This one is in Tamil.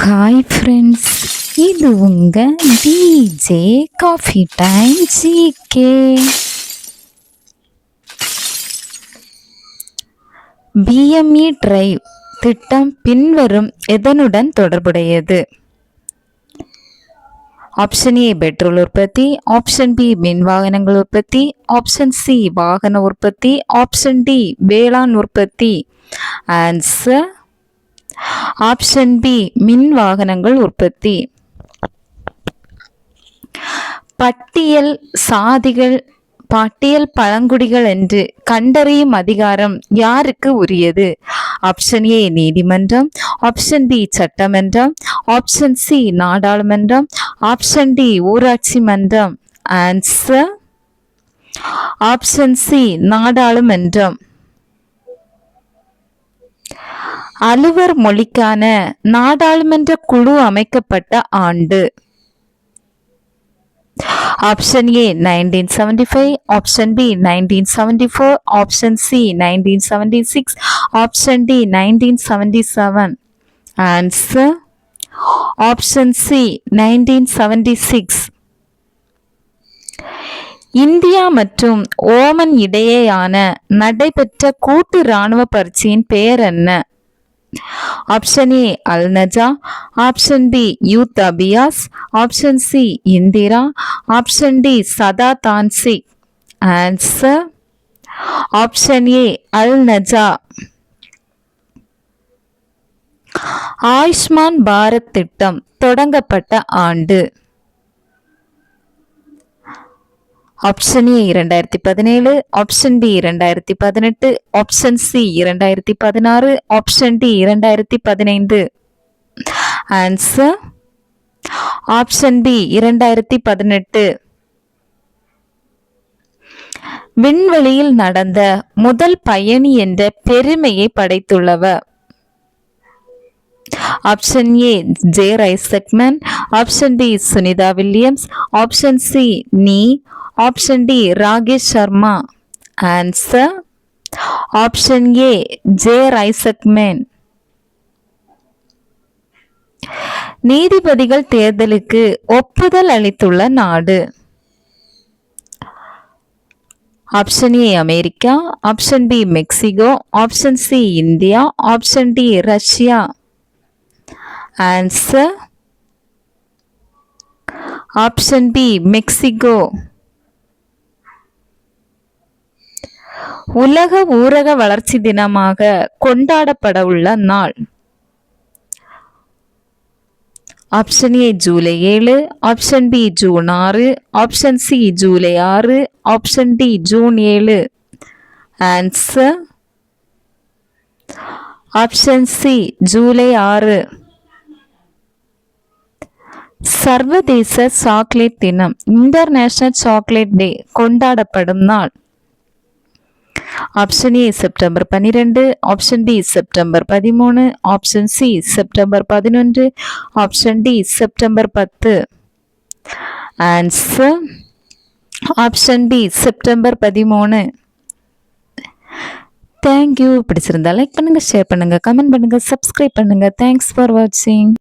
ஹாய் ஃப்ரெண்ட்ஸ், இது உங்கள் DJ coffee time GK. பிஎம்இ drive திட்டம் பின்வரும் எதனுடன் தொடர்புடையது? ஆப்ஷன் ஏ பெட்ரோல் உற்பத்தி, ஆப்ஷன் பி மின் வாகனங்கள் உற்பத்தி, ஆப்ஷன் சி வாகன உற்பத்தி, ஆப்ஷன் டி வேளாண் உற்பத்தி. ஆன்சர் ஆப்ஷன் பி மின் வாகனங்கள் உற்பத்தி. பட்டியல் சாதிகள் பட்டியல் பழங்குடிகள் என்று கண்டறியும் அதிகாரம் யாருக்கு உரியது? ஆப்ஷன் ஏ நீதிமன்றம், ஆப்ஷன் பி சட்டமன்றம், ஆப்ஷன் சி நாடாளுமன்றம், ஆப்ஷன் டி ஊராட்சி மன்றம். ஆன்சர் ஆப்ஷன் சி நாடாளுமன்றம். அலுவர் மொழிக்கான நாடாளுமன்ற குழு அமைக்கப்பட்ட ஆண்டு? Option A 1975, option B 1974, option C 1976, option D 1977. Answer option C 1976. India மற்றும் ஓமன் இடையேயான நடைபெற்ற கூட்டு இராணுவ பயிற்சியின் பெயர் என்ன? Option A Al Najah, option B Yudh Abhyas, option C Indra, option D சதா தான்சி. Answer option A Al Najah. Ayushman Bharat திட்டம் தொடங்கப்பட்ட ஆண்டு? Option A 2017, option B 2018, option C 2016, option D 2015. Answer option B 2018. விண்வெளியில் நடந்த முதல் பயணி என்ற பெருமையை படைத்துள்ளவர்? Option A J Isaacman, option B Sunita Williams, option C நீ, option D Rakesh Sharma. Answer option A J Isaacman. நீதிபதிகள் தேர்தலுக்கு ஒப்புதல் அளித்துள்ள நாடு? Option A America, option B Mexico, option C India, option D Russia. Answer option B Mexico. உலக ஊரக வளர்ச்சி தினமாக கொண்டாடப்பட உள்ள நாள்? Option A July 7, option B June 6, option C July 6, option D June 7. Answer option C July 6. சர்வதேச சாக்லேட் தினம், இன்டர்நேஷனல் சாக்லேட் டே கொண்டாடப்படும் நாள்? Option A September 12, option B September 13, option C September 11, option D September 10. Answer option B September 13. Thank you. பிடிச்சிருந்தா லைக் பண்ணுங்க, ஷேர் பண்ணுங்க, கமெண்ட் பண்ணுங்க, சப்ஸ்கிரைப் பண்ணுங்க. தேங்க்ஸ் ஃபார் வாட்சிங்.